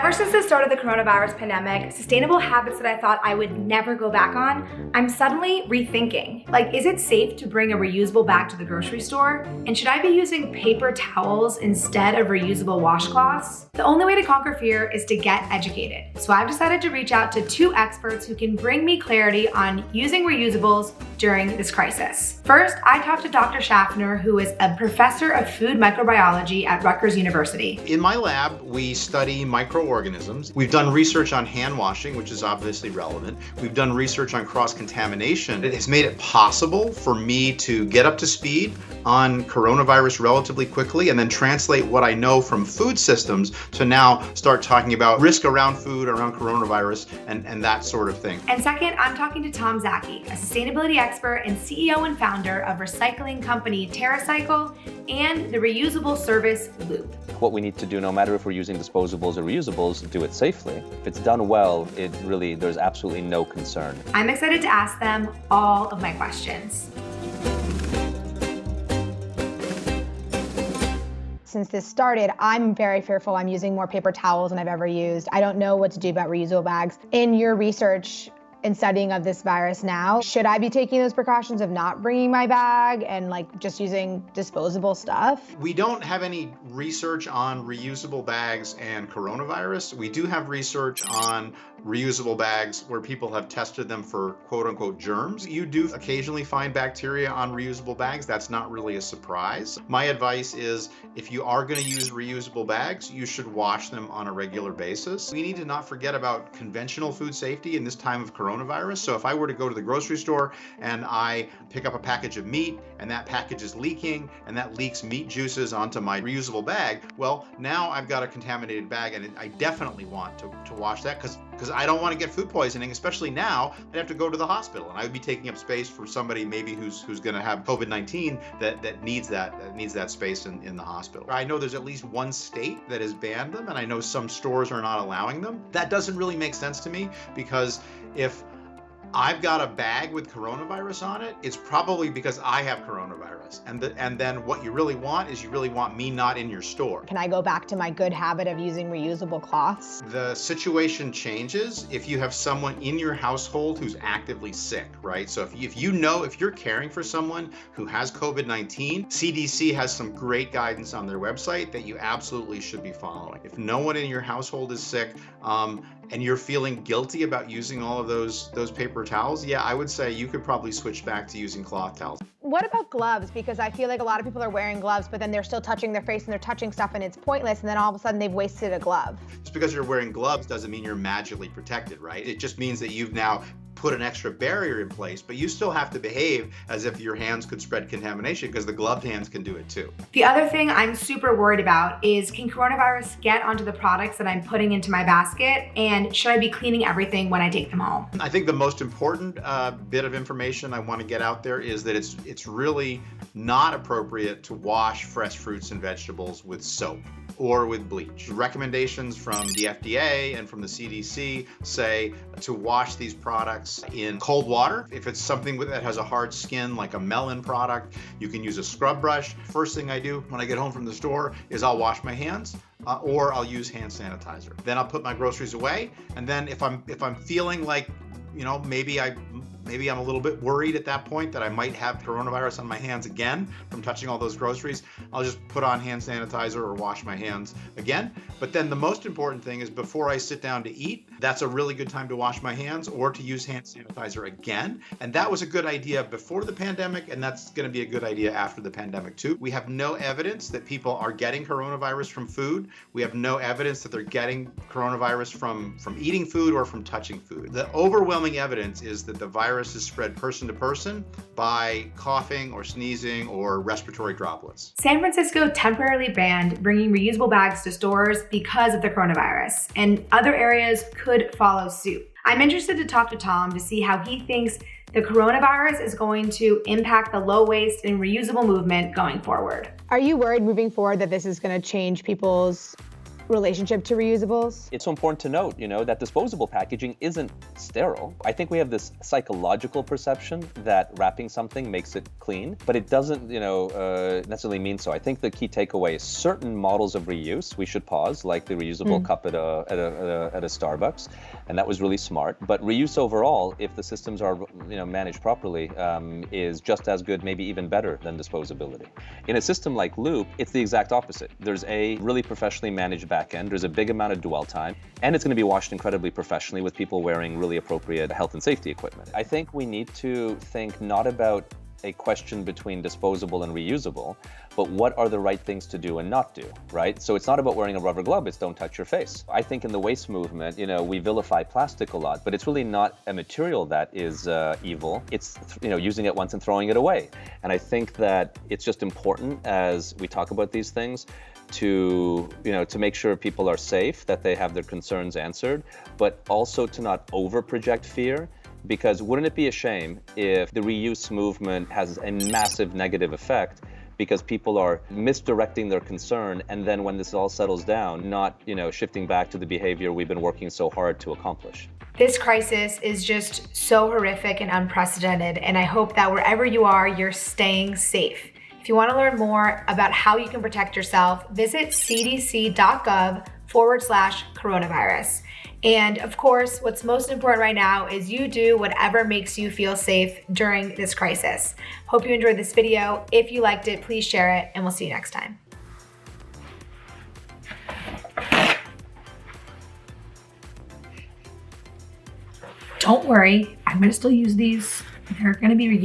Ever since the start of the coronavirus pandemic, sustainable habits that I thought I would never go back on, I'm suddenly rethinking. Like, is it safe to bring a reusable bag to the grocery store? And should I be using paper towels instead of reusable washcloths? The only way to conquer fear is to get educated. So I've decided to reach out to two experts who can bring me clarity on using reusables during this crisis. First, I talked to Dr. Shaffner, who is a professor of food microbiology at Rutgers University. In my lab, we study microorganisms. We've done research on hand washing, which is obviously relevant. We've done research on cross-contamination. It has made it possible for me to get up to speed on coronavirus relatively quickly and then translate what I know from food systems to now start talking about risk around food, around coronavirus, and that sort of thing. And second, I'm talking to Tom Tzaky, a sustainability expert and CEO and founder of recycling company Terracycle and the reusable service Loop. What we need to do, no matter if we're using disposables or reusables, do it safely. If it's done well, there's absolutely no concern. I'm excited to ask them all of my questions. Since this started, I'm very fearful. I'm using more paper towels than I've ever used. I don't know what to do about reusable bags. In your research and studying of this virus now, should I be taking those precautions of not bringing my bag and just using disposable stuff? We don't have any research on reusable bags and coronavirus. We do have research on reusable bags where people have tested them for quote unquote germs. You do occasionally find bacteria on reusable bags. That's not really a surprise. My advice is if you are going to use reusable bags, you should wash them on a regular basis. We need to not forget about conventional food safety in this time of coronavirus. So if I were to go to the grocery store and I pick up a package of meat and that package is leaking and that leaks meat juices onto my reusable bag, well, now I've got a contaminated bag and I definitely want to wash that because I don't want to get food poisoning, especially now. I'd have to go to the hospital and I would be taking up space for somebody maybe who's going to have COVID-19 that needs that space in the hospital. I know there's at least one state that has banned them, and I know some stores are not allowing them. That doesn't really make sense to me because if I've got a bag with coronavirus on it, it's probably because I have coronavirus. And then what you really want is you really want me not in your store. Can I go back to my good habit of using reusable cloths? The situation changes if you have someone in your household who's actively sick, right? So if you're caring for someone who has COVID-19, CDC has some great guidance on their website that you absolutely should be following. If no one in your household is sick, and you're feeling guilty about using all of those paper towels, yeah, I would say you could probably switch back to using cloth towels. What about gloves? Because I feel like a lot of people are wearing gloves, but then they're still touching their face and they're touching stuff and it's pointless, and then all of a sudden they've wasted a glove. Just because you're wearing gloves doesn't mean you're magically protected, right? It just means that you've now put an extra barrier in place, but you still have to behave as if your hands could spread contamination because the gloved hands can do it too. The other thing I'm super worried about is, can coronavirus get onto the products that I'm putting into my basket, and should I be cleaning everything when I take them home? I think the most important bit of information I want to get out there is that it's really not appropriate to wash fresh fruits and vegetables with soap or with bleach. Recommendations from the FDA and from the CDC say to wash these products in cold water. If it's something that has a hard skin, like a melon product, you can use a scrub brush. First thing I do when I get home from the store is I'll wash my hands. Or I'll use hand sanitizer. Then I'll put my groceries away, and then if I'm feeling like, maybe I'm a little bit worried at that point that I might have coronavirus on my hands again from touching all those groceries, I'll just put on hand sanitizer or wash my hands again. But then the most important thing is before I sit down to eat, that's a really good time to wash my hands or to use hand sanitizer again. And that was a good idea before the pandemic, and that's going to be a good idea after the pandemic too. We have no evidence that people are getting coronavirus from food. We have no evidence that they're getting coronavirus from eating food or from touching food. The overwhelming evidence is that the virus is spread person to person by coughing or sneezing or respiratory droplets. San Francisco temporarily banned bringing reusable bags to stores because of the coronavirus, and other areas could follow suit. I'm interested to talk to Tom to see how he thinks the coronavirus is going to impact the low waste and reusable movement going forward. Are you worried moving forward that this is going to change people's relationship to reusables? It's so important to note, that disposable packaging isn't sterile. I think we have this psychological perception that wrapping something makes it clean, but it doesn't, necessarily mean so. I think the key takeaway is certain models of reuse we should pause, like the reusable cup at a Starbucks, and that was really smart. But reuse overall, if the systems are, managed properly, is just as good, maybe even better than disposability. In a system like Loop, it's the exact opposite. There's a really professionally managed backend, there's a big amount of dwell time, and it's going to be washed incredibly professionally with people wearing really appropriate health and safety equipment. I think we need to think not about a question between disposable and reusable, but what are the right things to do and not do, right? So it's not about wearing a rubber glove, it's don't touch your face. I think in the waste movement, we vilify plastic a lot, but it's really not a material that is evil. It's, using it once and throwing it away. And I think that it's just important as we talk about these things to make sure people are safe, that they have their concerns answered, but also to not over-project fear. Because wouldn't it be a shame if the reuse movement has a massive negative effect because people are misdirecting their concern, and then when this all settles down, not shifting back to the behavior we've been working so hard to accomplish. This crisis is just so horrific and unprecedented, and I hope that wherever you are, you're staying safe. If you want to learn more about how you can protect yourself, visit cdc.gov/coronavirus. And of course, what's most important right now is you do whatever makes you feel safe during this crisis. Hope you enjoyed this video. If you liked it, please share it, and we'll see you next time. Don't worry, I'm gonna still use these. They're gonna be reused.